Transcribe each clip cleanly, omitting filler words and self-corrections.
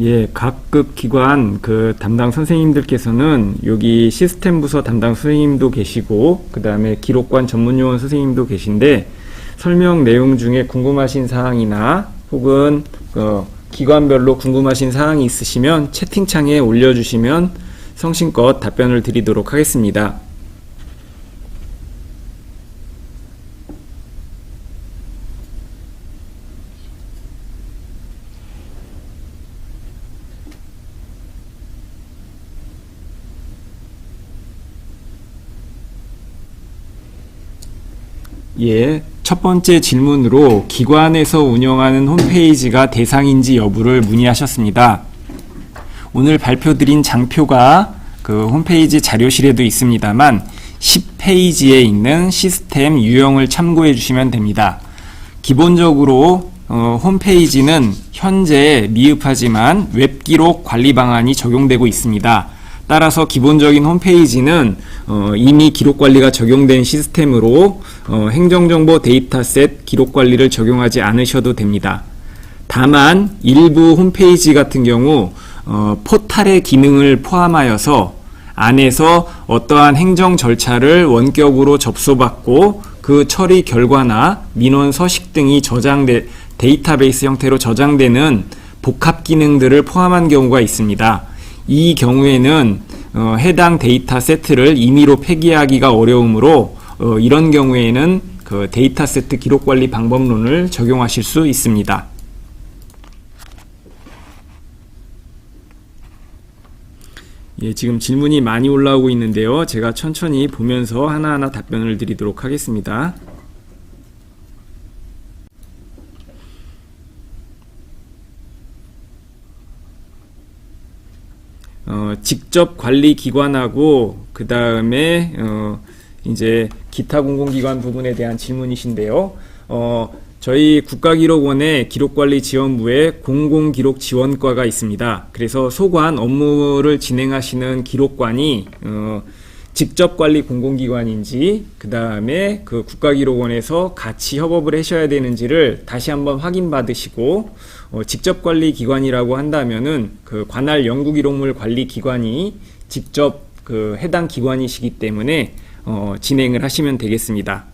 예, 각급 기관 그 담당 선생님들께서는 여기 시스템 부서 담당 선생님도 계시고 그 다음에 기록관 전문요원 선생님도 계신데 설명 내용 중에 궁금하신 사항이나 혹은 기관별로 궁금하신 사항이 있으시면 채팅창에 올려주시면 성심껏 답변을 드리도록 하겠습니다. 예, 첫 번째 질문으로 기관에서 운영하는 홈페이지가 대상인지 여부를 문의하셨습니다. 오늘 발표드린 장표가 그 홈페이지 자료실에도 있습니다만 10페이지에 있는 시스템 유형을 참고해 주시면 됩니다. 기본적으로 홈페이지는 현재 미흡하지만 웹기록 관리 방안이 적용되고 있습니다. 따라서 기본적인 홈페이지는 이미 기록관리가 적용된 시스템으로 행정정보 데이터셋 기록관리를 적용하지 않으셔도 됩니다. 다만 일부 홈페이지 같은 경우 포탈의 기능을 포함하여서 안에서 어떠한 행정 절차를 원격으로 접수받고 그 처리 결과나 민원 서식 등이 데이터베이스 형태로 저장되는 복합 기능들을 포함한 경우가 있습니다. 이 경우에는 해당 데이터 세트를 임의로 폐기하기가 어려우므로 이런 경우에는 그 데이터 세트 기록 관리 방법론을 적용하실 수 있습니다. 예, 지금 질문이 많이 올라오고 있는데요. 제가 천천히 보면서 하나하나 답변을 드리도록 하겠습니다. 직접 관리 기관하고 그 다음에 이제 기타 공공기관 부분에 대한 질문이신데요. 저희 국가기록원의 기록관리지원부에 공공기록지원과가 있습니다. 그래서 소관 업무를 진행하시는 기록관이 직접 관리 공공기관인지 그 다음에 그 국가기록원에서 같이 협업을 하셔야 되는지를 다시 한번 확인받으시고 직접 관리 기관이라고 한다면은 그 관할 연구기록물 관리 기관이 직접 그 해당 기관이시기 때문에 진행을 하시면 되겠습니다.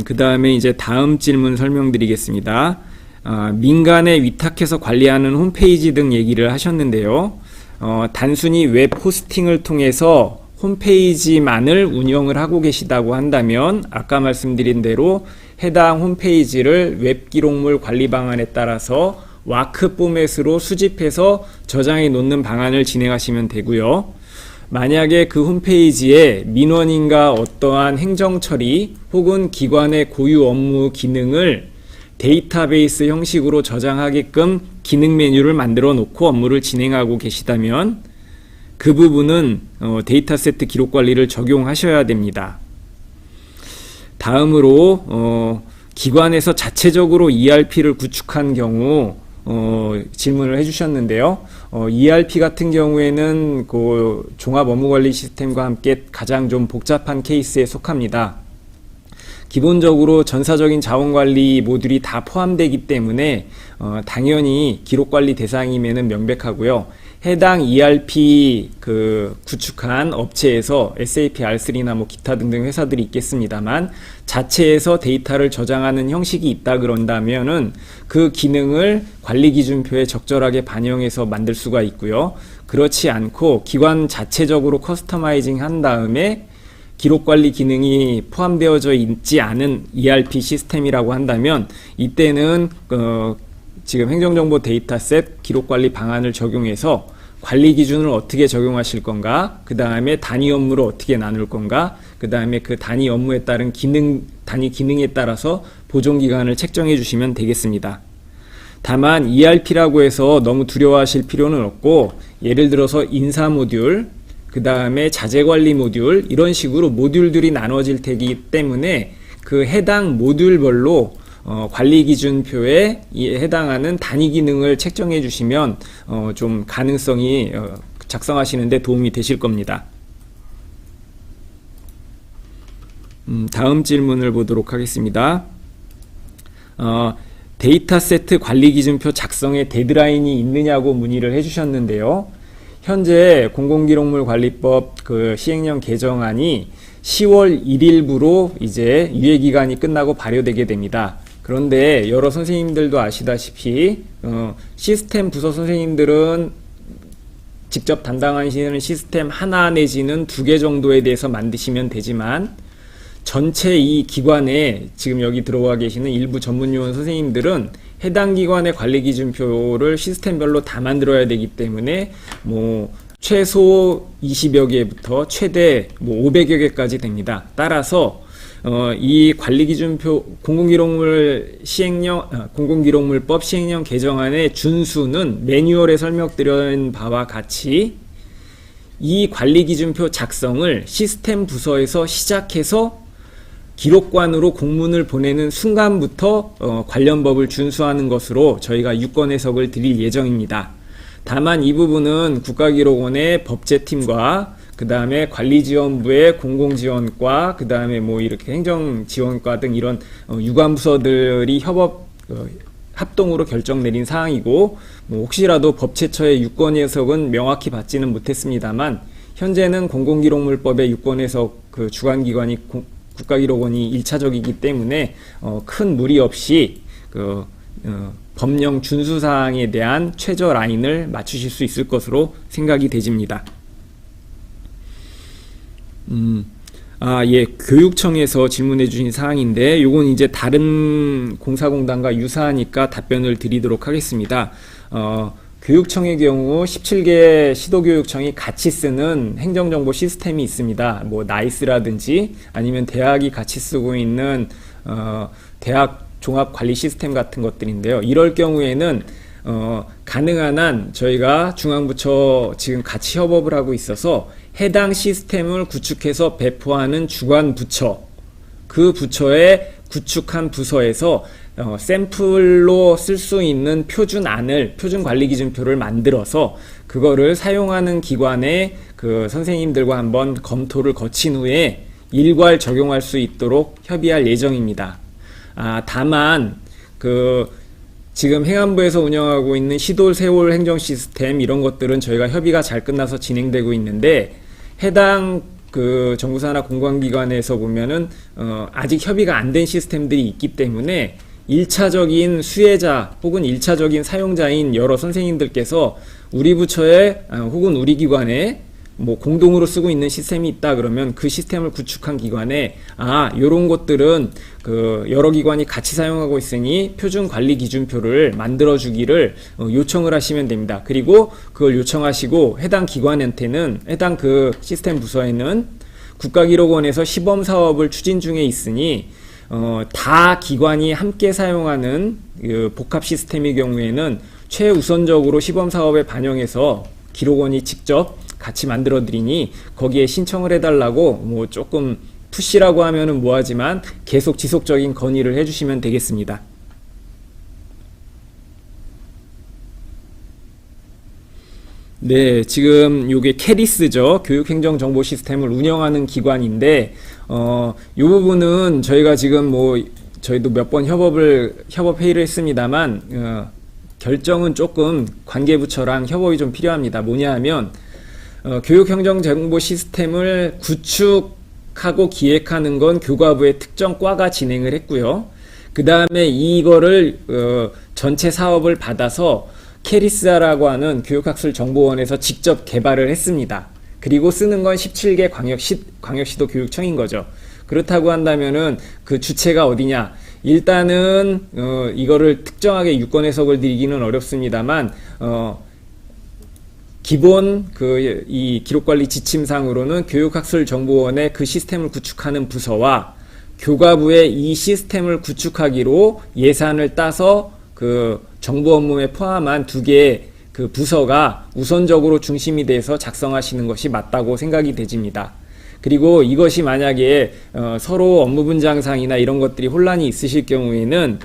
그 다음에 이제 다음 질문 설명드리겠습니다. 민간에 위탁해서 관리하는 홈페이지 등 얘기를 하셨는데요. 단순히 웹 호스팅을 통해서 홈페이지만을 운영을 하고 계시다고 한다면 아까 말씀드린 대로 해당 홈페이지를 웹 기록물 관리 방안에 따라서 와크 포맷으로 수집해서 저장해 놓는 방안을 진행하시면 되고요. 만약에 그 홈페이지에 민원인과 어떠한 행정 처리 혹은 기관의 고유 업무 기능을 데이터베이스 형식으로 저장하게끔 기능 메뉴를 만들어 놓고 업무를 진행하고 계시다면 그 부분은 데이터세트 기록 관리를 적용하셔야 됩니다. 다음으로 기관에서 자체적으로 ERP를 구축한 경우 질문을 해주셨는데요. ERP 같은 경우에는 그 종합 업무관리 시스템과 함께 가장 좀 복잡한 케이스에 속합니다. 기본적으로 전사적인 자원관리 모듈이 다 포함되기 때문에 당연히 기록관리 대상이면은 명백하고요. 해당 ERP 그 구축한 업체에서 SAP R3나 뭐 기타 등등 회사들이 있겠습니다만 자체에서 데이터를 저장하는 형식이 있다 그런다면은 그 기능을 관리기준표에 적절하게 반영해서 만들 수가 있고요. 그렇지 않고 기관 자체적으로 커스터마이징 한 다음에 기록관리 기능이 포함되어져 있지 않은 ERP 시스템이라고 한다면 이때는 지금 행정정보 데이터셋 기록관리 방안을 적용해서 관리 기준을 어떻게 적용하실 건가, 그 다음에 단위 업무를 어떻게 나눌 건가, 그 다음에 그 단위 업무에 따른 단위 기능에 따라서 보존기간을 책정해 주시면 되겠습니다. 다만 ERP라고 해서 너무 두려워하실 필요는 없고 예를 들어서 인사 모듈, 그 다음에 자재관리 모듈 이런 식으로 모듈들이 나눠질 테기 때문에 그 해당 모듈별로 관리기준표에 해당하는 단위 기능을 책정해 주시면 좀 가능성이 작성하시는 데 도움이 되실 겁니다. 다음 질문을 보도록 하겠습니다. 데이터세트 관리기준표 작성에 데드라인이 있느냐고 문의를 해주셨는데요. 현재 공공기록물관리법 그 시행령 개정안이 10월 1일부로 이제 유예기간이 끝나고 발효되게 됩니다. 그런데 여러 선생님들도 아시다시피 시스템 부서 선생님들은 직접 담당하시는 시스템 하나 내지는 2개 정도에 대해서 만드시면 되지만 전체 이 기관에 지금 여기 들어와 계시는 일부 전문요원 선생님들은 해당 기관의 관리기준표를 시스템별로 다 만들어야 되기 때문에 뭐 최소 20여 개부터 최대 뭐 500여 개까지 됩니다. 따라서 이 관리기준표 공공기록물법 시행령 개정안의 준수는 매뉴얼에 설명드린 바와 같이 이 관리기준표 작성을 시스템 부서에서 시작해서 기록관으로 공문을 보내는 순간부터 관련 법을 준수하는 것으로 저희가 유권 해석을 드릴 예정입니다. 다만 이 부분은 국가기록원의 법제팀과 그 다음에 관리지원부의 공공지원과 그 다음에 뭐 이렇게 행정지원과 등 이런 유관부서들이 합동으로 결정 내린 사항이고 뭐 혹시라도 법제처의 유권 해석은 명확히 받지는 못했습니다만 현재는 공공기록물법의 유권 해석 그 주관기관이 국가기록원이 1차적이기 때문에 큰 무리 없이 법령 준수사항에 대한 최저 라인을 맞추실 수 있을 것으로 생각이 되집니다. 예, 교육청에서 질문해 주신 사항인데 요건 이제 다른 공사공단과 유사하니까 답변을 드리도록 하겠습니다. 교육청의 경우 17개 시도교육청이 같이 쓰는 행정정보 시스템이 있습니다. 뭐 나이스라든지 아니면 대학이 같이 쓰고 있는 대학 종합관리 시스템 같은 것들인데요. 이럴 경우에는 가능한 한 저희가 중앙부처 지금 같이 협업을 하고 있어서 해당 시스템을 구축해서 배포하는 주관부처, 그 부처의 구축한 부서에서 샘플로 쓸 수 있는 표준 관리기준표를 만들어서 그거를 사용하는 기관의 그 선생님들과 한번 검토를 거친 후에 일괄 적용할 수 있도록 협의할 예정입니다. 다만 지금 행안부에서 운영하고 있는 시돌 세월 행정 시스템 이런 것들은 저희가 협의가 잘 끝나서 진행되고 있는데 해당 그 정부사나 공관기관에서 보면은 아직 협의가 안 된 시스템들이 있기 때문에 1차적인 수혜자 혹은 1차적인 사용자인 여러 선생님들께서 우리 부처에 혹은 우리 기관에 뭐 공동으로 쓰고 있는 시스템이 있다 그러면 그 시스템을 구축한 기관에 요런 것들은 그 여러 기관이 같이 사용하고 있으니 표준 관리 기준표를 만들어 주기를 요청을 하시면 됩니다. 그리고 그걸 요청하시고 해당 기관한테는 해당 그 시스템 부서에는 국가기록원에서 시범 사업을 추진 중에 있으니 다 기관이 함께 사용하는 그 복합 시스템의 경우에는 최우선적으로 시범 사업에 반영해서 기록원이 직접 같이 만들어 드리니 거기에 신청을 해달라고 뭐 조금 푸시라고 하면은 뭐하지만 계속 지속적인 건의를 해주시면 되겠습니다. 네, 지금 요게 캐리스죠. 교육행정정보 시스템을 운영하는 기관인데 요 부분은 저희가 지금 저희도 몇 번 협업 회의를 했습니다만 결정은 조금 관계부처랑 협업이 좀 필요합니다. 뭐냐 하면 교육행정정보 시스템을 구축하고 기획하는 건 교과부의 특정 과가 진행을 했고요. 그 다음에 이거를 전체 사업을 받아서 캐리스라고 하는 교육학술정보원에서 직접 개발을 했습니다. 그리고 쓰는 건 17개 광역시도 교육청인 거죠. 그렇다고 한다면은 그 주체가 어디냐? 일단은 이거를 특정하게 유권 해석을 드리기는 어렵습니다만 기본 이 기록관리 지침상으로는 교육학술정보원의 그 시스템을 구축하는 부서와 교과부의 이 시스템을 구축하기로 예산을 따서 그 정보 업무에 포함한 두 개의 그 부서가 우선적으로 중심이 돼서 작성하시는 것이 맞다고 생각이 되집니다. 그리고 이것이 만약에 서로 업무 분장상이나 이런 것들이 혼란이 있으실 경우에는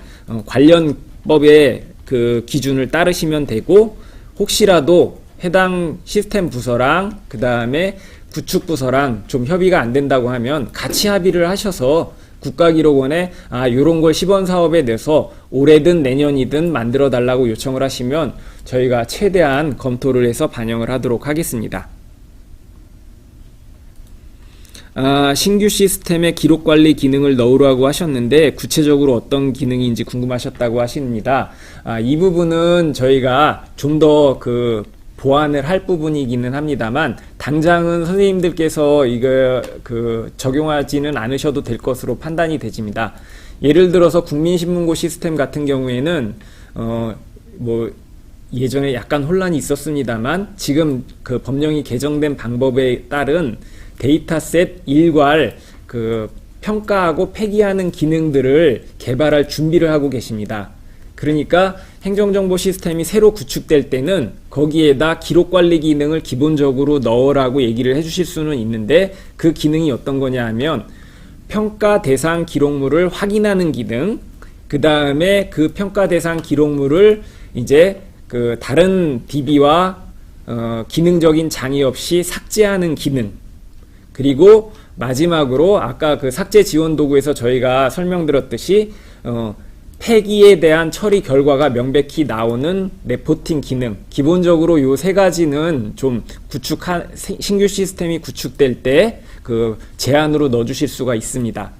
관련 법의 그 기준을 따르시면 되고 혹시라도 해당 시스템 부서랑 그 다음에 구축 부서랑 좀 협의가 안 된다고 하면 같이 합의를 하셔서 국가기록원에 요런 걸 시범 사업에 내서 올해든 내년이든 만들어 달라고 요청을 하시면 저희가 최대한 검토를 해서 반영을 하도록 하겠습니다. 신규 시스템에 기록관리 기능을 넣으라고 하셨는데 구체적으로 어떤 기능인지 궁금하셨다고 하십니다. 이 부분은 저희가 좀 더 보완을 할 부분이기는 합니다만 당장은 선생님들께서 이거 적용하지는 않으셔도 될 것으로 판단이 되집니다. 예를 들어서 국민신문고 시스템 같은 경우에는 예전에 약간 혼란이 있었습니다만 지금 법령이 개정된 방법에 따른 데이터셋 일괄 평가하고 폐기하는 기능들을 개발할 준비를 하고 계십니다. 그러니까 행정정보 시스템이 새로 구축될 때는 거기에다 기록관리 기능을 기본적으로 넣으라고 얘기를 해주실 수는 있는데 그 기능이 어떤 거냐 하면 평가 대상 기록물을 확인하는 기능, 그 다음에 그 평가 대상 기록물을 이제 다른 DB와 기능적인 장애 없이 삭제하는 기능, 그리고 마지막으로 아까 삭제 지원 도구에서 저희가 설명드렸듯이 폐기에 대한 처리 결과가 명백히 나오는 레포팅 기능, 기본적으로 요 세 가지는 좀 신규 시스템이 구축될 때 제한으로 넣어주실 수가 있습니다.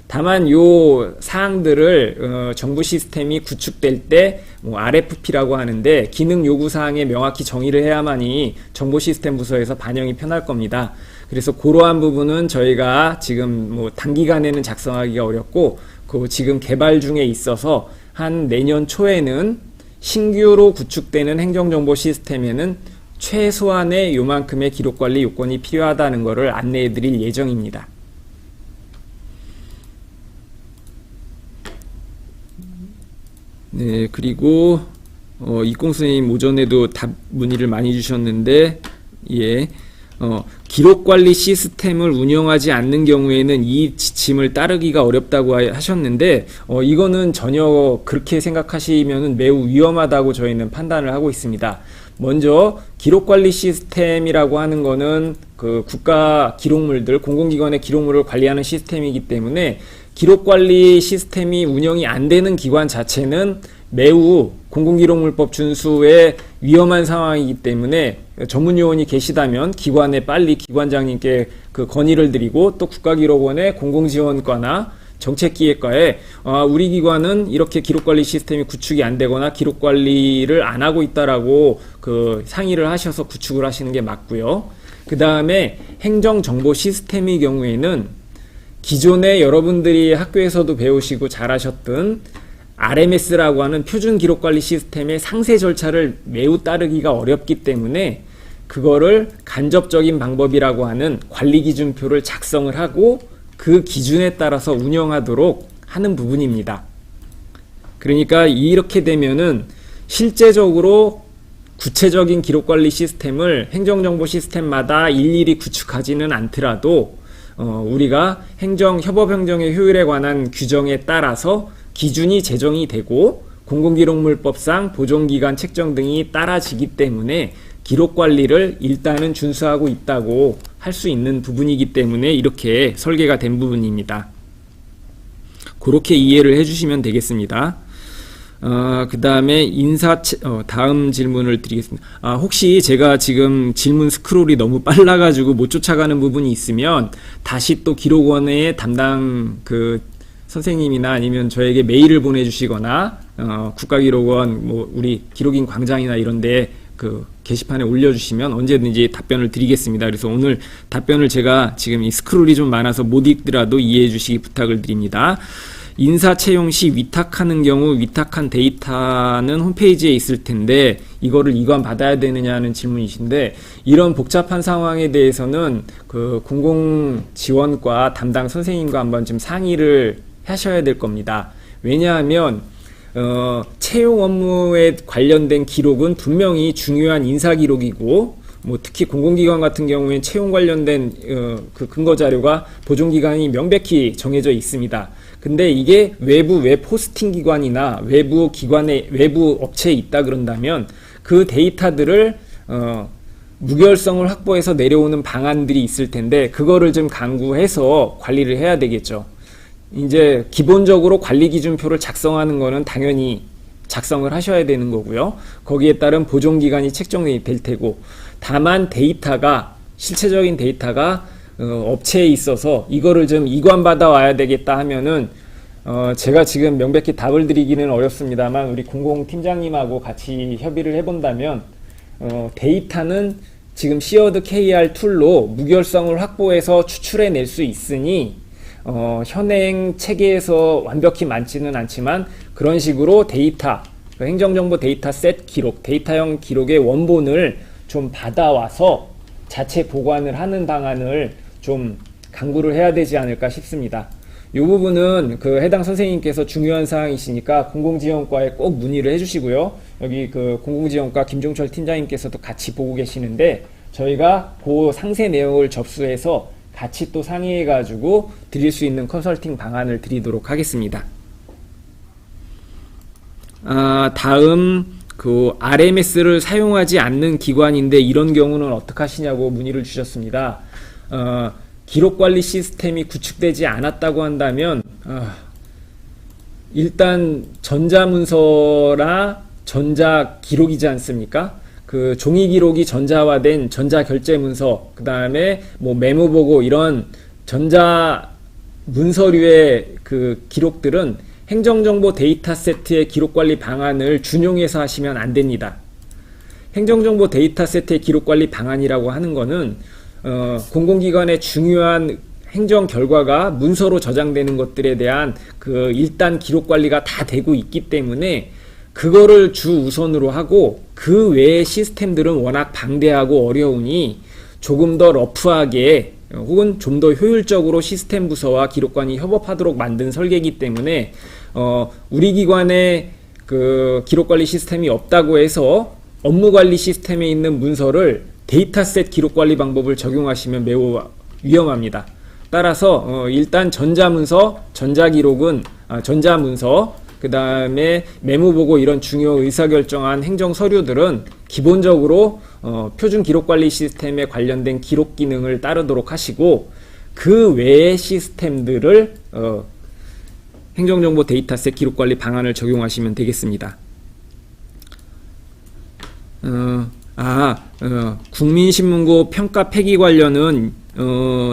다만 요 사항들을 정부 시스템이 구축될 때 RFP라고 하는데 기능 요구 사항에 명확히 정의를 해야만이 정보 시스템 부서에서 반영이 편할 겁니다. 그래서 그러한 부분은 저희가 지금 단기간에는 작성하기가 어렵고 지금 개발 중에 있어서 한 내년 초에는 신규로 구축되는 행정정보 시스템에는 최소한의 요만큼의 기록관리 요건이 필요하다는 것을 안내해 드릴 예정입니다. 네, 그리고 이공선생님 오전에도 답 문의를 많이 주셨는데 기록관리 시스템을 운영하지 않는 경우에는 이 지침을 따르기가 어렵다고 하셨는데 이거는 전혀 그렇게 생각하시면 매우 위험하다고 저희는 판단을 하고 있습니다. 먼저 기록관리 시스템이라고 하는 거는 국가 기록물들, 공공기관의 기록물을 관리하는 시스템이기 때문에 기록관리 시스템이 운영이 안 되는 기관 자체는 매우 공공기록물법 준수에 위험한 상황이기 때문에 전문요원이 계시다면 기관에 빨리 기관장님께 건의를 드리고 또 국가기록원의 공공지원과나 정책기획과에 우리 기관은 이렇게 기록관리 시스템이 구축이 안 되거나 기록관리를 안 하고 있다라고 상의를 하셔서 구축을 하시는 게 맞고요. 그 다음에 행정정보 시스템의 경우에는 기존에 여러분들이 학교에서도 배우시고 잘하셨던 RMS라고 하는 표준 기록관리 시스템의 상세 절차를 매우 따르기가 어렵기 때문에 그거를 간접적인 방법이라고 하는 관리기준표를 작성을 하고 그 기준에 따라서 운영하도록 하는 부분입니다. 그러니까 이렇게 되면은 실제적으로 구체적인 기록관리 시스템을 행정정보 시스템마다 일일이 구축하지는 않더라도 우리가 협업행정의 효율에 관한 규정에 따라서 기준이 제정이 되고 공공기록물법상 보존기간 책정 등이 따라지기 때문에 기록관리를 일단은 준수하고 있다고 할 수 있는 부분이기 때문에 이렇게 설계가 된 부분입니다. 그렇게 이해를 해주시면 되겠습니다. 그 다음에 다음 질문을 드리겠습니다. 혹시 제가 지금 질문 스크롤이 너무 빨라가지고 못 쫓아가는 부분이 있으면 다시 또 기록원의 담당 선생님이나 아니면 저에게 메일을 보내주시거나 국가기록원 우리 기록인 광장이나 이런데 게시판에 올려주시면 언제든지 답변을 드리겠습니다. 그래서 오늘 답변을 제가 지금 이 스크롤이 좀 많아서 못 읽더라도 이해해 주시기 부탁을 드립니다. 인사 채용 시 위탁하는 경우 위탁한 데이터는 홈페이지에 있을 텐데 이거를 이관 받아야 되느냐는 질문이신데 이런 복잡한 상황에 대해서는 공공지원과 담당 선생님과 한번 좀 상의를 하셔야 될 겁니다. 왜냐하면 채용 업무에 관련된 기록은 분명히 중요한 인사 기록이고 특히 공공기관 같은 경우에는 채용 관련된 근거 자료가 보존 기간이 명백히 정해져 있습니다. 근데 이게 외부 포스팅 기관이나 외부 업체에 있다 그런다면 그 데이터들을 무결성을 확보해서 내려오는 방안들이 있을 텐데 그거를 좀 강구해서 관리를 해야 되겠죠. 이제 기본적으로 관리기준표를 작성하는 거는 당연히 작성을 하셔야 되는 거고요. 거기에 따른 보존기간이 책정이 될 테고, 다만 데이터가, 실체적인 데이터가 업체에 있어서 이거를 좀 이관받아 와야 되겠다 하면은 제가 지금 명백히 답을 드리기는 어렵습니다만 우리 공공팀장님하고 같이 협의를 해본다면 데이터는 지금 시어드 KR 툴로 무결성을 확보해서 추출해낼 수 있으니 현행 체계에서 완벽히 많지는 않지만 그런 식으로 데이터, 행정정보 데이터셋 기록, 데이터형 기록의 원본을 좀 받아와서 자체 보관을 하는 방안을 좀 강구를 해야 되지 않을까 싶습니다. 이 부분은 그 해당 선생님께서 중요한 사항이시니까 공공지원과에 꼭 문의를 해주시고요. 여기 그 공공지원과 김종철 팀장님께서도 같이 보고 계시는데 저희가 그 상세 내용을 접수해서 같이 또 상의해 가지고 드릴 수 있는 컨설팅 방안을 드리도록 하겠습니다. 다음 그 RMS를 사용하지 않는 기관인데 이런 경우는 어떻게 하시냐고 문의를 주셨습니다. 기록관리 시스템이 구축되지 않았다고 한다면 일단 전자문서라 전자기록이지 않습니까? 그 종이기록이 전자화된 전자결제문서, 그 다음에 뭐 메모보고 이런 전자문서류의 그 기록들은 행정정보 데이터세트의 기록관리 방안을 준용해서 하시면 안 됩니다. 행정정보 데이터세트의 기록관리 방안이라고 하는 거는 공공기관의 중요한 행정 결과가 문서로 저장되는 것들에 대한 그 일단 기록관리가 다 되고 있기 때문에 그거를 주 우선으로 하고 그 외의 시스템들은 워낙 방대하고 어려우니 조금 더 러프하게 혹은 좀 더 효율적으로 시스템 부서와 기록관이 협업하도록 만든 설계이기 때문에 우리 기관에 그 기록관리 시스템이 없다고 해서 업무관리 시스템에 있는 문서를 데이터셋 기록관리 방법을 적용하시면 매우 위험합니다. 따라서 일단 전자문서, 전자기록은 전자문서, 그 다음에 메모보고 이런 중요 의사결정한 행정서류들은 기본적으로 표준 기록관리 시스템에 관련된 기록 기능을 따르도록 하시고 그 외의 시스템들을 행정정보 데이터셋 기록관리 방안을 적용하시면 되겠습니다. 국민신문고 평가 폐기 관련은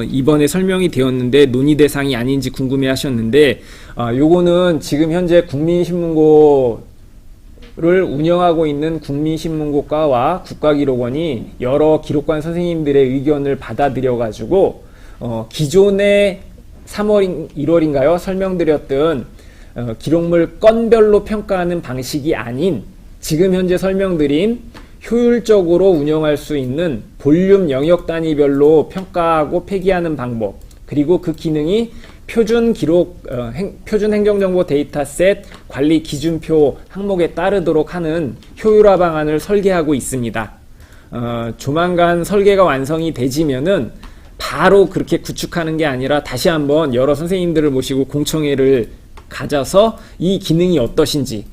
이번에 설명이 되었는데 논의 대상이 아닌지 궁금해 하셨는데 요거는 지금 현재 국민신문고를 운영하고 있는 국민신문고과와 국가기록원이 여러 기록관 선생님들의 의견을 받아들여 가지고 기존에 3월, 1월인가요? 설명드렸던 기록물 건별로 평가하는 방식이 아닌 지금 현재 설명드린 효율적으로 운영할 수 있는 볼륨 영역 단위별로 평가하고 폐기하는 방법, 그리고 그 기능이 표준 행정정보 데이터셋 관리 기준표 항목에 따르도록 하는 효율화 방안을 설계하고 있습니다. 조만간 설계가 완성이 되지면은 바로 그렇게 구축하는 게 아니라 다시 한번 여러 선생님들을 모시고 공청회를 가져서 이 기능이 어떠신지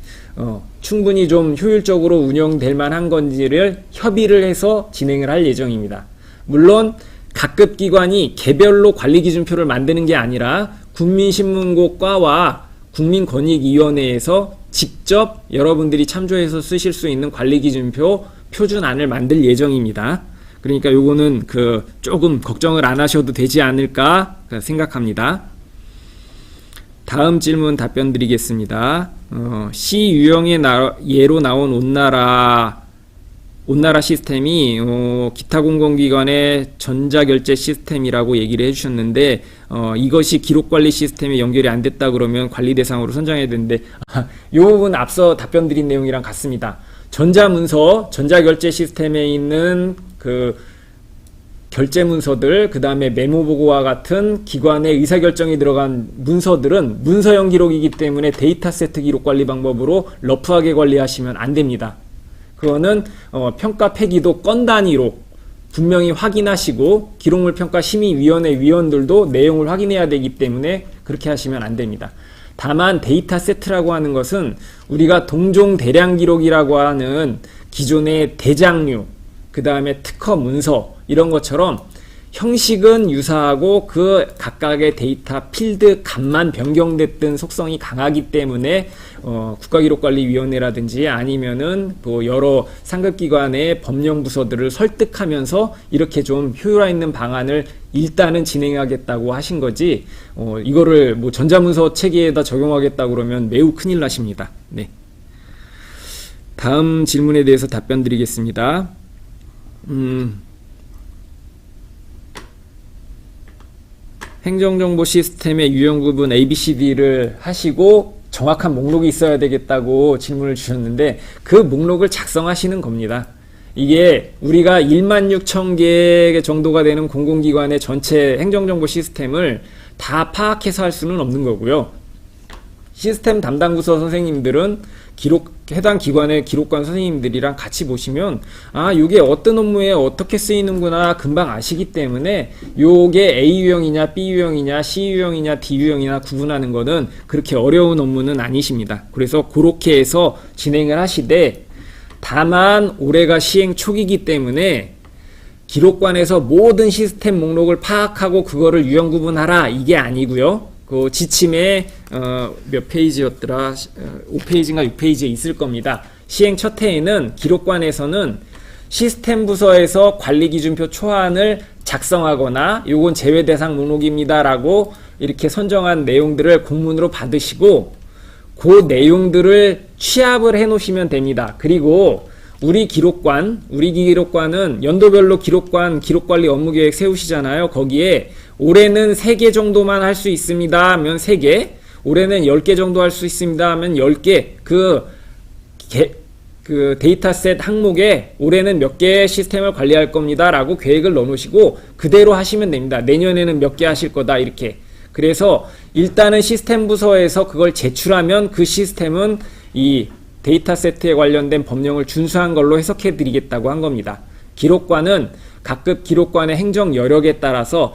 충분히 좀 효율적으로 운영될 만한 건지를 협의를 해서 진행을 할 예정입니다. 물론 각급 기관이 개별로 관리기준표를 만드는 게 아니라 국민신문고과와 국민권익위원회에서 직접 여러분들이 참조해서 쓰실 수 있는 관리기준표 표준안을 만들 예정입니다. 그러니까 요거는 조금 걱정을 안 하셔도 되지 않을까 생각합니다. 다음 질문 답변 드리겠습니다. C 유형의 예로 나온 온나라 시스템이 기타 공공기관의 전자결제 시스템이라고 얘기를 해주셨는데 이것이 기록관리 시스템에 연결이 안 됐다 그러면 관리 대상으로 선정해야 되는데 이 부분 앞서 답변 드린 내용이랑 같습니다. 전자문서, 전자결제 시스템에 있는 그 결제문서들, 그 다음에 메모보고와 같은 기관의 의사결정이 들어간 문서들은 문서형 기록이기 때문에 데이터세트 기록관리 방법으로 러프하게 관리하시면 안 됩니다. 그거는 평가 폐기도 건 단위로 분명히 확인하시고 기록물 평가 심의위원회 위원들도 내용을 확인해야 되기 때문에 그렇게 하시면 안 됩니다. 다만 데이터세트라고 하는 것은 우리가 동종 대량 기록이라고 하는 기존의 대장류, 그 다음에 특허 문서 이런 것처럼 형식은 유사하고 그 각각의 데이터 필드 값만 변경됐던 속성이 강하기 때문에 국가기록관리위원회라든지 아니면은 뭐 여러 상급기관의 법령부서들을 설득하면서 이렇게 좀 효율화 있는 방안을 일단은 진행하겠다고 하신 거지, 이거를 뭐 전자문서 체계에다 적용하겠다 그러면 매우 큰일 나십니다. 네. 다음 질문에 대해서 답변 드리겠습니다. 행정정보 시스템의 유형 구분 ABCD를 하시고 정확한 목록이 있어야 되겠다고 질문을 주셨는데, 그 목록을 작성하시는 겁니다. 이게 우리가 16,000개 정도가 되는 공공기관의 전체 행정정보 시스템을 다 파악해서 할 수는 없는 거고요. 시스템 담당 부서 선생님들은 해당 기관의 기록관 선생님들이랑 같이 보시면, 요게 어떤 업무에 어떻게 쓰이는구나 금방 아시기 때문에 요게 A 유형이냐 B 유형이냐 C 유형이냐 D 유형이냐 구분하는 거는 그렇게 어려운 업무는 아니십니다. 그래서 그렇게 해서 진행을 하시되, 다만 올해가 시행 초기이기 때문에 기록관에서 모든 시스템 목록을 파악하고 그거를 유형 구분하라, 이게 아니고요. 그 지침에 몇 페이지였더라? 5페이지인가 6페이지에 있을 겁니다. 시행 첫 해에는 기록관에서는 시스템 부서에서 관리기준표 초안을 작성하거나 요건 제외 대상 목록입니다 라고 이렇게 선정한 내용들을 공문으로 받으시고, 그 내용들을 취합을 해 놓으시면 됩니다. 그리고 우리 기록관은 연도별로 기록관리 업무계획 세우시잖아요. 거기에 올해는 3개 정도만 할 수 있습니다 하면 3개, 올해는 10개 정도 할 수 있습니다 하면 10개, 그 데이터셋 항목에 올해는 몇 개의 시스템을 관리할 겁니다 라고 계획을 넣어 놓으시고 그대로 하시면 됩니다. 내년에는 몇 개 하실 거다, 이렇게. 그래서 일단은 시스템 부서에서 그걸 제출하면 그 시스템은 이 데이터 세트에 관련된 법령을 준수한 걸로 해석해 드리겠다고 한 겁니다. 기록관은 각급 기록관의 행정 여력에 따라서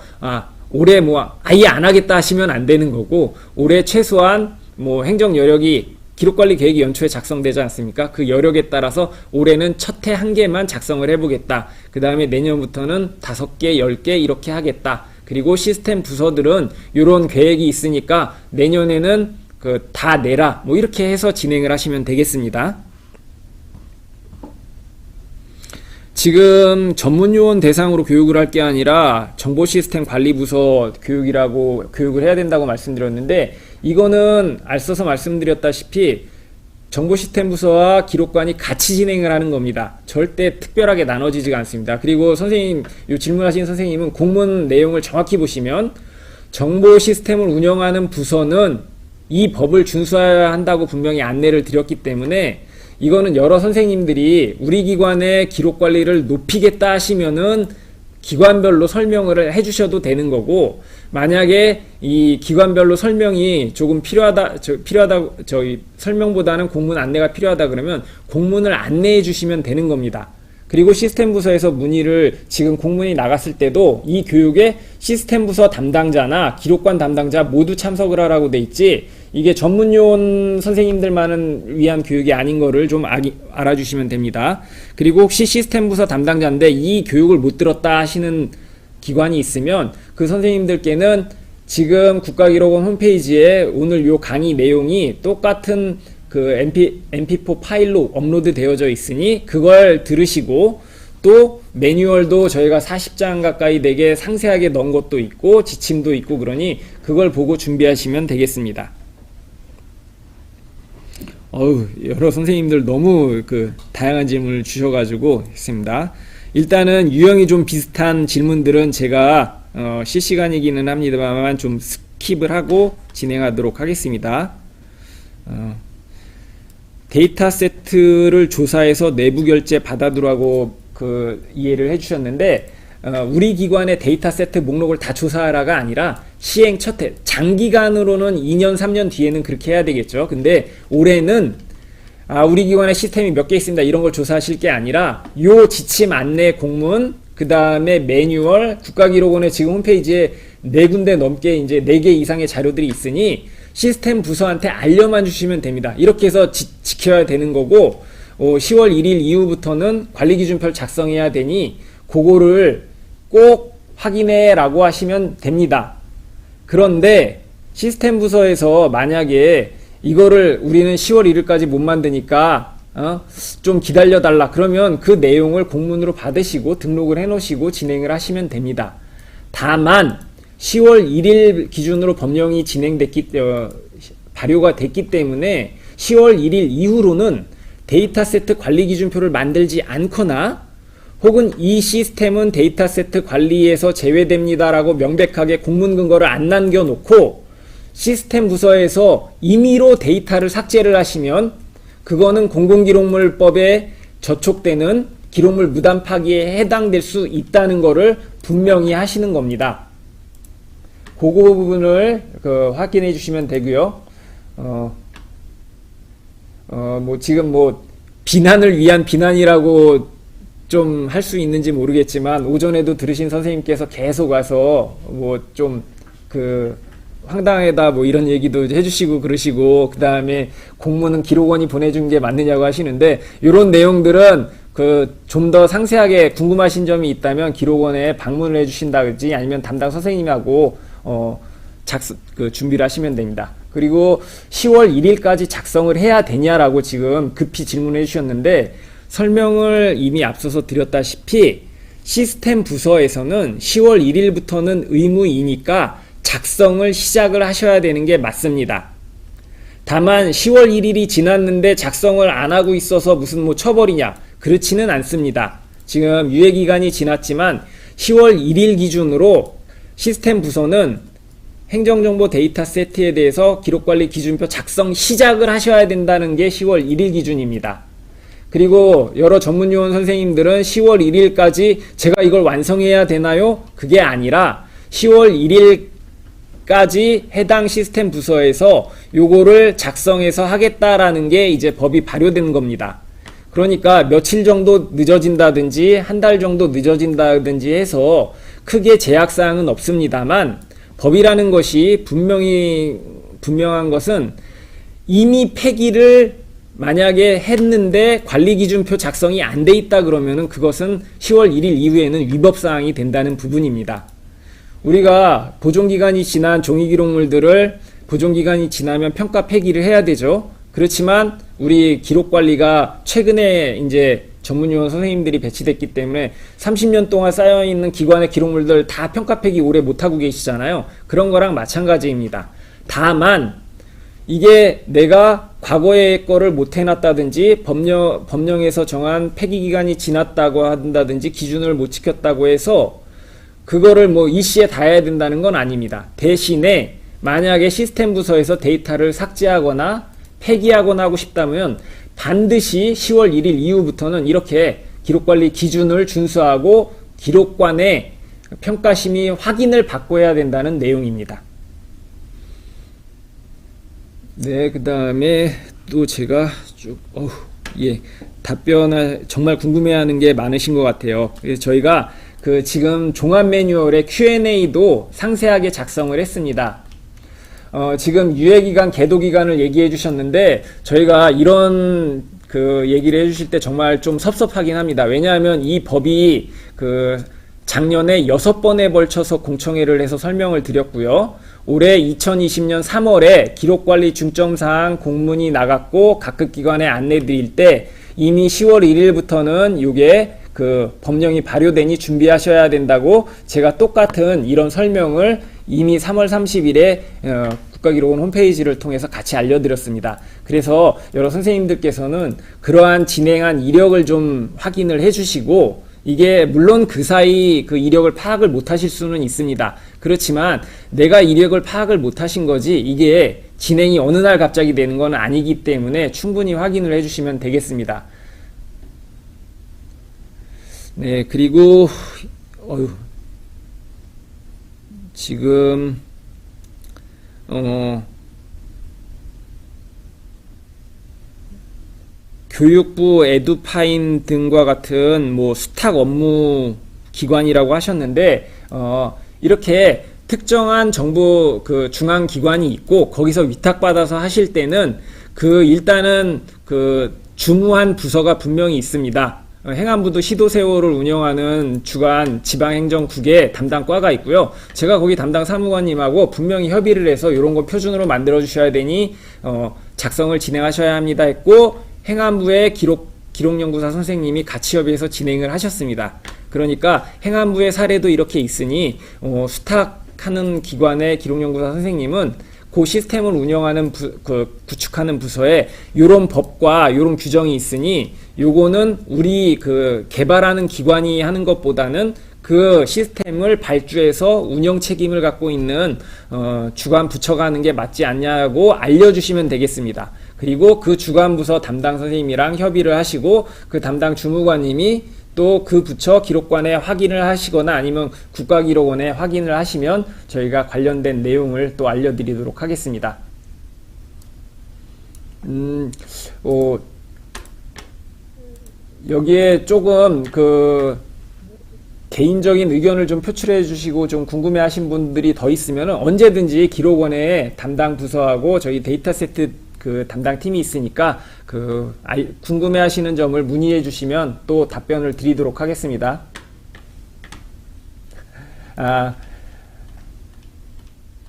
올해 뭐 아예 안 하겠다 하시면 안 되는 거고, 올해 최소한 뭐 행정 여력이 기록관리 계획이 연초에 작성되지 않습니까? 그 여력에 따라서 올해는 첫 해 1개만 작성을 해보겠다. 그 다음에 내년부터는 5개, 10개 이렇게 하겠다. 그리고 시스템 부서들은 이런 계획이 있으니까 내년에는 다 내라, 뭐 이렇게 해서 진행을 하시면 되겠습니다. 지금 전문요원 대상으로 교육을 할 게 아니라 정보시스템관리부서 교육을 해야 된다고 말씀드렸는데, 이거는 앞서서 말씀드렸다시피 정보시스템부서와 기록관이 같이 진행을 하는 겁니다. 절대 특별하게 나눠지지가 않습니다. 그리고 선생님, 질문하신 선생님은 공문 내용을 정확히 보시면 정보시스템을 운영하는 부서는 이 법을 준수해야 한다고 분명히 안내를 드렸기 때문에, 이거는 여러 선생님들이 우리 기관의 기록관리를 높이겠다 하시면은 기관별로 설명을 해주셔도 되는 거고, 만약에 이 기관별로 설명이 조금 설명보다는 공문 안내가 필요하다 그러면 공문을 안내해 주시면 되는 겁니다. 그리고 시스템 부서에서 문의를, 지금 공문이 나갔을 때도 이 교육에 시스템 부서 담당자나 기록관 담당자 모두 참석을 하라고 돼 있지, 이게 전문요원 선생님들만은 위한 교육이 아닌 거를 좀 알아주시면 됩니다. 그리고 혹시 시스템 부서 담당자인데 이 교육을 못 들었다 하시는 기관이 있으면 그 선생님들께는 지금 국가기록원 홈페이지에 오늘 요 강의 내용이 똑같은 MP4 파일로 업로드 되어져 있으니 그걸 들으시고, 또 매뉴얼도 저희가 40장 가까이 되게 상세하게 넣은 것도 있고 지침도 있고, 그러니 그걸 보고 준비하시면 되겠습니다. 여러 선생님들 너무 다양한 질문을 주셔가지고 했습니다. 일단은 유형이 좀 비슷한 질문들은 제가 실시간이기는 합니다만 좀 스킵을 하고 진행하도록 하겠습니다. 데이터 세트를 조사해서 내부 결제 받아두라고 이해를 해주셨는데, 우리 기관의 데이터 세트 목록을 다 조사하라가 아니라 시행 첫 해, 장기간으로는 2년, 3년 뒤에는 그렇게 해야 되겠죠. 근데 올해는 우리 기관의 시스템이 몇 개 있습니다, 이런 걸 조사하실 게 아니라 요 지침 안내 공문, 그 다음에 매뉴얼, 국가기록원의 지금 홈페이지에 4군데 넘게 이제 4개 이상의 자료들이 있으니 시스템 부서한테 알려만 주시면 됩니다. 이렇게 해서 지켜야 되는 거고, 10월 1일 이후부터는 관리기준표를 작성해야 되니 그거를 꼭 확인해 라고 하시면 됩니다. 그런데 시스템 부서에서 만약에 이거를 우리는 10월 1일까지 못 만드니까 좀 기다려 달라 그러면 그 내용을 공문으로 받으시고 등록을 해 놓으시고 진행을 하시면 됩니다. 다만 10월 1일 기준으로 법령이 발효가 됐기 때문에 10월 1일 이후로는 데이터세트 관리 기준표를 만들지 않거나 혹은 이 시스템은 데이터세트 관리에서 제외됩니다라고 명백하게 공문 근거를 안 남겨놓고 시스템 부서에서 임의로 데이터를 삭제를 하시면 그거는 공공기록물법에 저촉되는 기록물 무단 파기에 해당될 수 있다는 것을 분명히 하시는 겁니다. 그 부분을 확인해 주시면 되고요. 지금 비난을 위한 비난이라고 좀 할 수 있는지 모르겠지만 오전에도 들으신 선생님께서 계속 와서 황당하다 이런 얘기도 해주시고 그러시고 그 다음에 공문은 기록원이 보내준 게 맞느냐고 하시는데 이런 내용들은 좀 더 상세하게 궁금하신 점이 있다면 기록원에 방문을 해주신다든지 아니면 담당 선생님하고 준비를 하시면 됩니다. 그리고 10월 1일까지 작성을 해야 되냐라고 지금 급히 질문해 주셨는데 설명을 이미 앞서서 드렸다시피 시스템 부서에서는 10월 1일부터는 의무이니까 작성을 시작을 하셔야 되는 게 맞습니다. 다만 10월 1일이 지났는데 작성을 안 하고 있어서 무슨 처벌이냐 그렇지는 않습니다. 지금 유예기간이 지났지만 10월 1일 기준으로 시스템 부서는 행정정보 데이터 세트에 대해서 기록관리 기준표 작성 시작을 하셔야 된다는 게 10월 1일 기준입니다. 그리고 여러 전문요원 선생님들은 10월 1일까지 제가 이걸 완성해야 되나요? 그게 아니라 10월 1일까지 해당 시스템 부서에서 요거를 작성해서 하겠다라는 게 이제 법이 발효된 겁니다. 그러니까 며칠 정도 늦어진다든지 한 달 정도 늦어진다든지 해서 크게 제약사항은 없습니다만 법이라는 것이 분명한 것은 이미 폐기를 만약에 했는데 관리기준표 작성이 안 돼 있다 그러면은 그것은 10월 1일 이후에는 위법사항이 된다는 부분입니다. 우리가 보존기간이 지난 종이기록물들을 보존기간이 지나면 평가 폐기를 해야 되죠. 그렇지만 우리 기록관리가 최근에 이제 전문요원 선생님들이 배치됐기 때문에 30년 동안 쌓여있는 기관의 기록물들 다 평가 폐기 오래 못하고 계시잖아요. 그런 거랑 마찬가지입니다. 다만 이게 내가 과거의 거를 못 해놨다든지 법령에서 정한 폐기기간이 지났다고 한다든지 기준을 못 지켰다고 해서 그거를 일시에 다 해야 된다는 건 아닙니다. 대신에 만약에 시스템 부서에서 데이터를 삭제하거나 폐기하거나 하고 싶다면 반드시 10월 1일 이후부터는 이렇게 기록관리 기준을 준수하고 기록관의 평가심의 확인을 받고 해야 된다는 내용입니다. 네, 그 다음에 또 제가 답변을 정말 궁금해하는 게 많으신 것 같아요. 그래서 저희가 지금 종합 매뉴얼의 Q&A도 상세하게 작성을 했습니다. 지금 유예기간, 계도기간을 얘기해 주셨는데 저희가 이런 얘기를 해 주실 때 정말 좀 섭섭하긴 합니다. 왜냐하면 이 법이 작년에 6번에 걸쳐서 공청회를 해서 설명을 드렸고요. 올해 2020년 3월에 기록관리 중점사항 공문이 나갔고 각급 기관에 안내 드릴 때 이미 10월 1일부터는 이게 법령이 발효되니 준비하셔야 된다고 제가 똑같은 이런 설명을 이미 3월 30일에 국가기록원 홈페이지를 통해서 같이 알려드렸습니다. 그래서 여러 선생님들께서는 그러한 진행한 이력을 좀 확인을 해주시고 이게 물론 그 사이 그 이력을 파악을 못 하실 수는 있습니다. 그렇지만 내가 이력을 파악을 못 하신 거지 이게 진행이 어느 날 갑자기 되는 건 아니기 때문에 충분히 확인을 해주시면 되겠습니다. 네, 그리고 지금 교육부 에듀파인 등과 같은 수탁 업무 기관이라고 하셨는데 이렇게 특정한 정부 중앙 기관이 있고 거기서 위탁받아서 하실 때는 일단은 주무한 부서가 분명히 있습니다. 행안부도 시도세월을 운영하는 주간 지방행정국의 담당 과가 있고요. 제가 거기 담당 사무관님하고 분명히 협의를 해서 이런 거 표준으로 만들어 주셔야 되니 작성을 진행하셔야 합니다 했고, 행안부의 기록연구사 선생님이 같이 협의해서 진행을 하셨습니다. 그러니까 행안부의 사례도 이렇게 있으니 수탁하는 기관의 기록연구사 선생님은 그 시스템을 운영하는 구축하는 부서에 요런 법과 요런 규정이 있으니 요거는 우리 개발하는 기관이 하는 것보다는 그 시스템을 발주해서 운영 책임을 갖고 있는 주관 부처가 하는 게 맞지 않냐고 알려주시면 되겠습니다. 그리고 그 주관 부서 담당 선생님이랑 협의를 하시고 그 담당 주무관님이 또 그 부처 기록관에 확인을 하시거나 아니면 국가기록원에 확인을 하시면 저희가 관련된 내용을 또 알려드리도록 하겠습니다. 여기에 조금 개인적인 의견을 좀 표출해 주시고 좀 궁금해 하신 분들이 더 있으면 언제든지 기록원에 담당 부서하고 저희 데이터세트 담당 팀이 있으니까 궁금해 하시는 점을 문의해 주시면 또 답변을 드리도록 하겠습니다.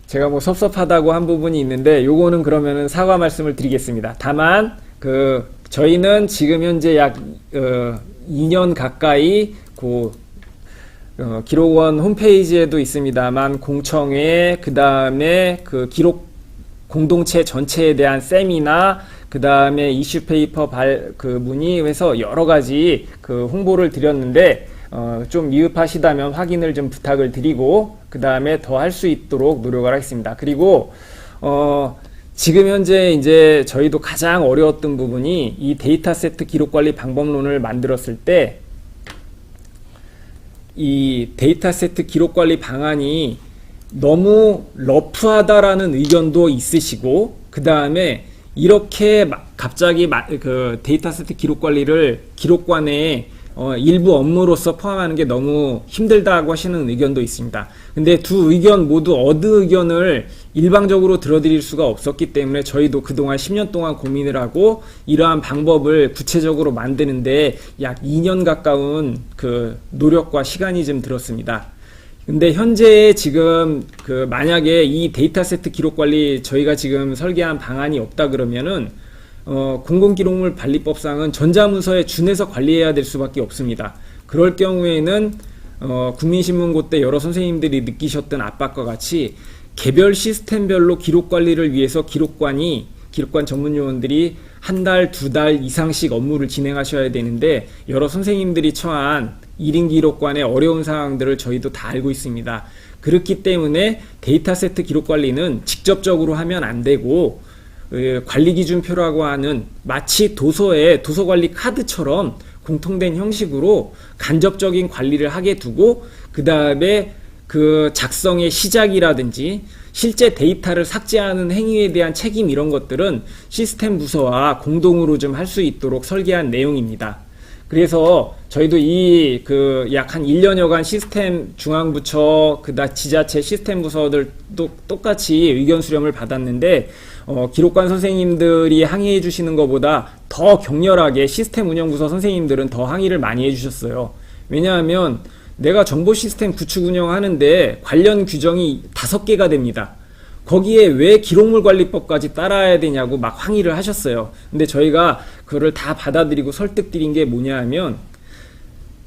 제가 뭐 섭섭하다고 한 부분이 있는데 요거는 그러면은 사과 말씀을 드리겠습니다. 다만 저희는 지금 현재 약 2년 가까이 기록원 홈페이지에도 있습니다만 공청회, 그 다음에 기록 공동체 전체에 대한 세미나, 그 다음에 이슈페이퍼 문의해서 여러 가지 홍보를 드렸는데 좀 미흡하시다면 확인을 좀 부탁을 드리고 그 다음에 더 할 수 있도록 노력을 하겠습니다. 그리고 지금 현재 이제 저희도 가장 어려웠던 부분이 이 데이터세트 기록관리 방법론을 만들었을 때 이 데이터세트 기록관리 방안이 너무 러프하다라는 의견도 있으시고, 그 다음에 이렇게 갑자기 데이터세트 기록관리를 기록관에 일부 업무로서 포함하는 게 너무 힘들다고 하시는 의견도 있습니다. 근데 두 의견 모두 의견을 일방적으로 들어드릴 수가 없었기 때문에 저희도 그동안 10년 동안 고민을 하고 이러한 방법을 구체적으로 만드는데 약 2년 가까운 노력과 시간이 좀 들었습니다. 근데 현재 지금 만약에 이 데이터세트 기록관리 저희가 지금 설계한 방안이 없다 그러면은 공공기록물 관리법상은 전자문서에 준해서 관리해야 될 수밖에 없습니다. 그럴 경우에는 국민신문고 때 여러 선생님들이 느끼셨던 압박과 같이 개별 시스템별로 기록관리를 위해서 기록관 전문요원들이 한 달, 두 달 이상씩 업무를 진행하셔야 되는데 여러 선생님들이 처한 1인 기록관의 어려운 상황들을 저희도 다 알고 있습니다. 그렇기 때문에 데이터세트 기록관리는 직접적으로 하면 안 되고 관리기준표라고 하는 마치 도서의 도서관리 카드처럼 공통된 형식으로 간접적인 관리를 하게 두고 그 다음에 작성의 시작이라든지 실제 데이터를 삭제하는 행위에 대한 책임 이런 것들은 시스템 부서와 공동으로 좀 할 수 있도록 설계한 내용입니다. 그래서 저희도 약 한 1년여간 시스템 중앙부처 지자체 시스템 부서들도 똑같이 의견 수렴을 받았는데 기록관 선생님들이 항의해 주시는 것보다 더 격렬하게 시스템 운영부서 선생님들은 더 항의를 많이 해주셨어요. 왜냐하면 내가 정보 시스템 구축 운영하는데 관련 규정이 5개가 됩니다. 거기에 왜 기록물 관리법까지 따라야 되냐고 막 항의를 하셨어요. 근데 저희가 그거를 다 받아들이고 설득드린 게 뭐냐 하면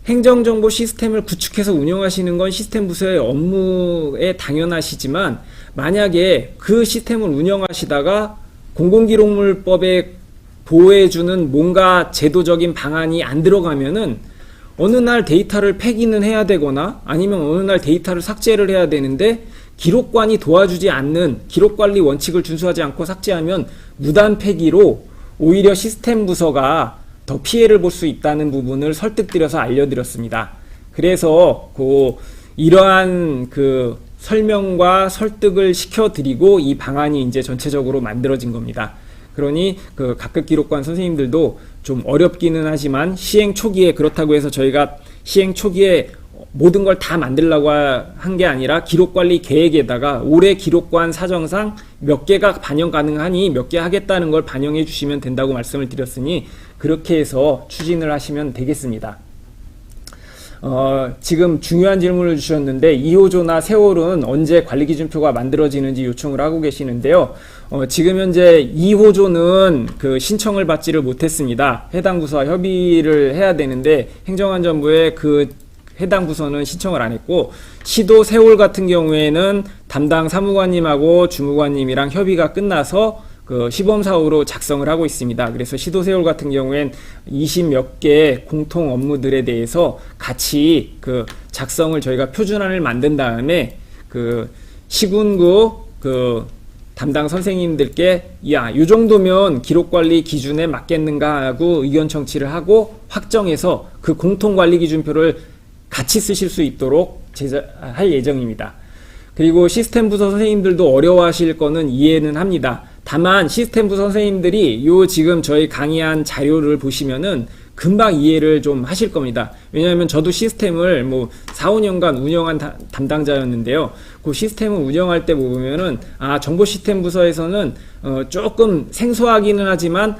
행정정보 시스템을 구축해서 운영하시는 건 시스템 부서의 업무에 당연하시지만 만약에 그 시스템을 운영하시다가 공공기록물법에 보호해주는 뭔가 제도적인 방안이 안 들어가면은 어느 날 데이터를 폐기는 해야 되거나 아니면 어느 날 데이터를 삭제를 해야 되는데 기록관이 도와주지 않는 기록관리 원칙을 준수하지 않고 삭제하면 무단 폐기로 오히려 시스템 부서가 더 피해를 볼 수 있다는 부분을 설득드려서 알려드렸습니다. 그래서 이러한 설명과 설득을 시켜드리고 이 방안이 이제 전체적으로 만들어진 겁니다. 그러니 각급 기록관 선생님들도 좀 어렵기는 하지만 시행 초기에 그렇다고 해서 저희가 시행 초기에 모든 걸 다 만들려고 한 게 아니라 기록관리 계획에다가 올해 기록관 사정상 몇 개가 반영 가능하니 몇 개 하겠다는 걸 반영해 주시면 된다고 말씀을 드렸으니 그렇게 해서 추진을 하시면 되겠습니다. 지금 중요한 질문을 주셨는데 2호조나 세월은 언제 관리기준표가 만들어지는지 요청을 하고 계시는데요. 지금 현재 2호조는 그 신청을 받지를 못했습니다. 해당 부서와 협의를 해야 되는데 행정안전부에 그 해당 부서는 신청을 안 했고, 시도 세월 같은 경우에는 담당 사무관님하고 주무관님이랑 협의가 끝나서 그 시범사업으로 작성을 하고 있습니다. 그래서 시도 세월 같은 경우엔 20몇 개 공통 업무들에 대해서 같이 그 작성을 저희가 표준안을 만든 다음에 그 시군구 그 담당 선생님들께 요 정도면 기록관리 기준에 맞겠는가 하고 의견 청취를 하고 확정해서 그 공통관리기준표를 같이 쓰실 수 있도록 제작할 예정입니다. 그리고 시스템 부서 선생님들도 어려워하실 거는 이해는 합니다. 다만 시스템 부서 선생님들이 요 지금 저희 강의한 자료를 보시면은 금방 이해를 좀 하실 겁니다. 왜냐하면 저도 시스템을 뭐 4, 5년간 운영한 담당자였는데요. 그 시스템을 운영할 때 보면은 정보 시스템 부서에서는 조금 생소하기는 하지만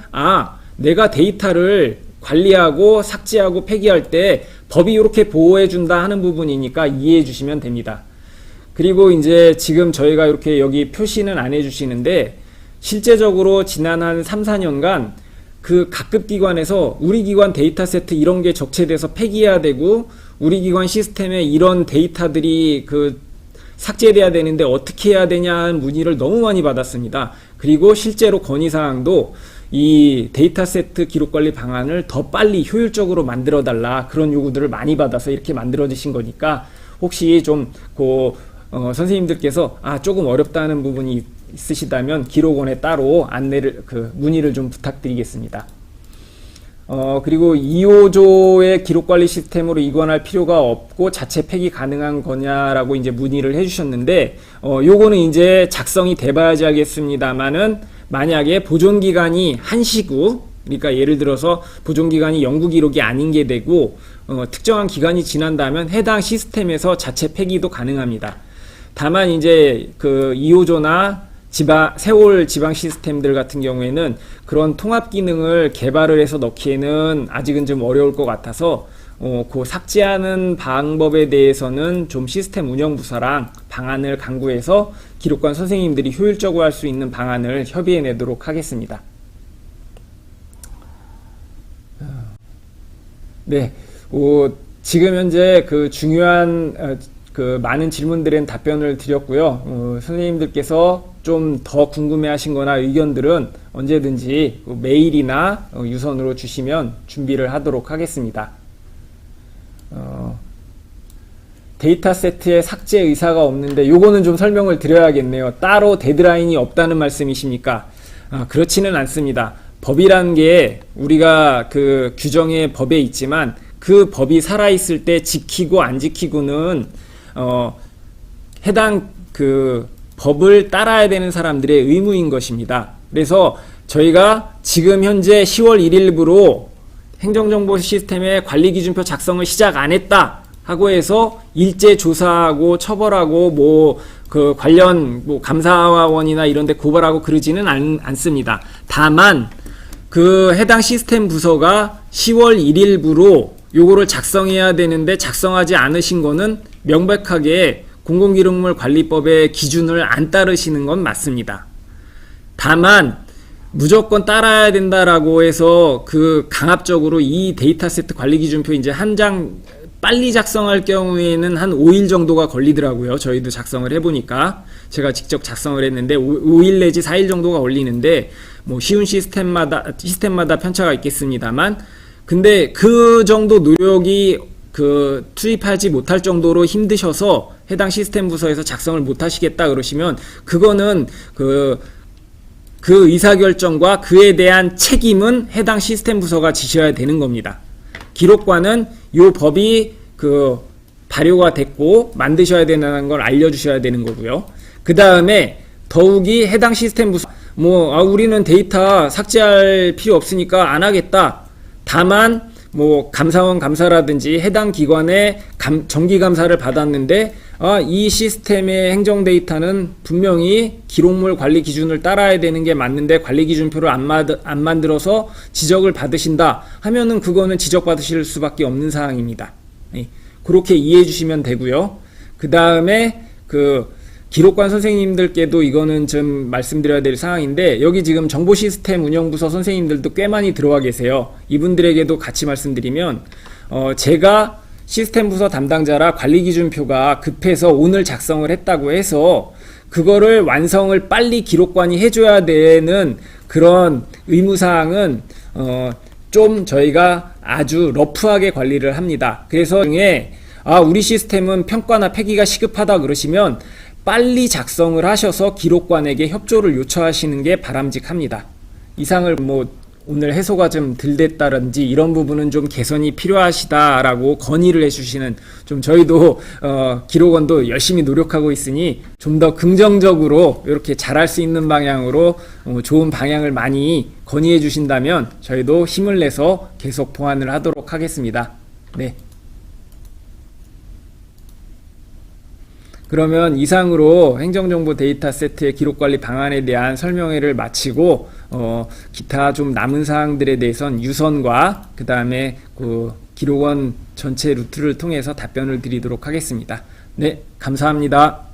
내가 데이터를 관리하고 삭제하고 폐기할 때 법이 이렇게 보호해준다 하는 부분이니까 이해해 주시면 됩니다. 그리고 이제 지금 저희가 이렇게 여기 표시는 안 해주시는데 실제적으로 지난 한 3, 4년간 그 각급 기관에서 우리 기관 데이터 세트 이런 게 적체돼서 폐기해야 되고 우리 기관 시스템에 이런 데이터들이 그 삭제돼야 되는데 어떻게 해야 되냐는 문의를 너무 많이 받았습니다. 그리고 실제로 건의사항도 이 데이터 세트 기록관리 방안을 더 빨리 효율적으로 만들어 달라 그런 요구들을 많이 받아서 이렇게 만들어지신 거니까 혹시 좀 선생님들께서 조금 어렵다는 부분이 있으시다면 기록원에 따로 안내를 문의를 좀 부탁드리겠습니다. 그리고 2호조의 기록관리 시스템으로 이관할 필요가 없고 자체 폐기 가능한 거냐라고 이제 문의를 해주셨는데 요거는 이제 작성이 돼봐야지 알겠습니다만은 만약에 보존기간이 한시구, 그러니까 예를 들어서 보존기간이 영구 기록이 아닌 게 되고 특정한 기간이 지난다면 해당 시스템에서 자체 폐기도 가능합니다. 다만 이제 그 2호조나 세월 지방 시스템들 같은 경우에는 그런 통합 기능을 개발을 해서 넣기에는 아직은 좀 어려울 것 같아서 그 삭제하는 방법에 대해서는 좀 시스템 운영부서랑 방안을 강구해서 기록관 선생님들이 효율적으로 할 수 있는 방안을 협의해 내도록 하겠습니다. 네, 지금 현재 그 중요한 그 많은 질문들엔 답변을 드렸고요. 선생님들께서 좀 더 궁금해하신 거나 의견들은 언제든지 메일이나 유선으로 주시면 준비를 하도록 하겠습니다. 데이터 세트에 삭제 의사가 없는데 요거는 좀 설명을 드려야겠네요. 따로 데드라인이 없다는 말씀이십니까? 그렇지는 않습니다. 법이라는 게 우리가 그 규정의 법에 있지만 그 법이 살아있을 때 지키고 안 지키고는 해당 그 법을 따라야 되는 사람들의 의무인 것입니다. 그래서 저희가 지금 현재 10월 1일부로 행정정보 시스템의 관리기준표 작성을 시작 안 했다 하고 해서 일제 조사하고 처벌하고 그 관련 감사원이나 이런 데 고발하고 그러지는 않습니다. 다만 그 해당 시스템 부서가 10월 1일부로 요거를 작성해야 되는데 작성하지 않으신 거는 명백하게 공공기록물 관리법의 기준을 안 따르시는 건 맞습니다. 다만 무조건 따라야 된다라고 해서 그 강압적으로 이 데이터 세트 관리 기준표 이제 한 장 빨리 작성할 경우에는 한 5일 정도가 걸리더라고요. 저희도 작성을 해보니까 제가 직접 작성을 했는데 5일 내지 4일 정도가 걸리는데 쉬운 시스템마다 편차가 있겠습니다만 근데 그 정도 노력이 투입하지 못할 정도로 힘드셔서 해당 시스템 부서에서 작성을 못 하시겠다 그러시면 그거는 그 의사결정과 그에 대한 책임은 해당 시스템 부서가 지셔야 되는 겁니다. 기록관은 요 법이 발효가 됐고 만드셔야 된다는 걸 알려주셔야 되는 거고요. 그 다음에 더욱이 해당 시스템 부서 우리는 데이터 삭제할 필요 없으니까 안 하겠다. 다만 감사원 감사라든지 해당 기관의 정기감사를 받았는데 이 시스템의 행정 데이터는 분명히 기록물 관리 기준을 따라야 되는 게 맞는데 관리 기준표를 안 만들어서 지적을 받으신다 하면은 그거는 지적받으실 수밖에 없는 사항입니다. 예, 그렇게 이해해 주시면 되고요. 그 다음에 기록관 선생님들께도 이거는 좀 말씀드려야 될 사항인데, 여기 지금 정보시스템 운영부서 선생님들도 꽤 많이 들어와 계세요. 이분들에게도 같이 말씀드리면, 제가 시스템 부서 담당자라 관리기준표가 급해서 오늘 작성을 했다고 해서 그거를 완성을 빨리 기록관이 해줘야 되는 그런 의무사항은 좀 저희가 아주 러프하게 관리를 합니다. 그래서 중에 우리 시스템은 평가나 폐기가 시급하다 그러시면 빨리 작성을 하셔서 기록관에게 협조를 요청하시는 게 바람직합니다. 이상을 오늘 해소가 좀 덜 됐다든지 이런 부분은 좀 개선이 필요하시다라고 건의를 해주시는, 좀 저희도 기록원도 열심히 노력하고 있으니 좀 더 긍정적으로 이렇게 잘할 수 있는 방향으로 좋은 방향을 많이 건의해 주신다면 저희도 힘을 내서 계속 보완을 하도록 하겠습니다. 네. 그러면 이상으로 행정정보 데이터 세트의 기록관리 방안에 대한 설명회를 마치고 기타 좀 남은 사항들에 대해서는 유선과 그 다음에 기록원 전체 루트를 통해서 답변을 드리도록 하겠습니다. 네, 감사합니다.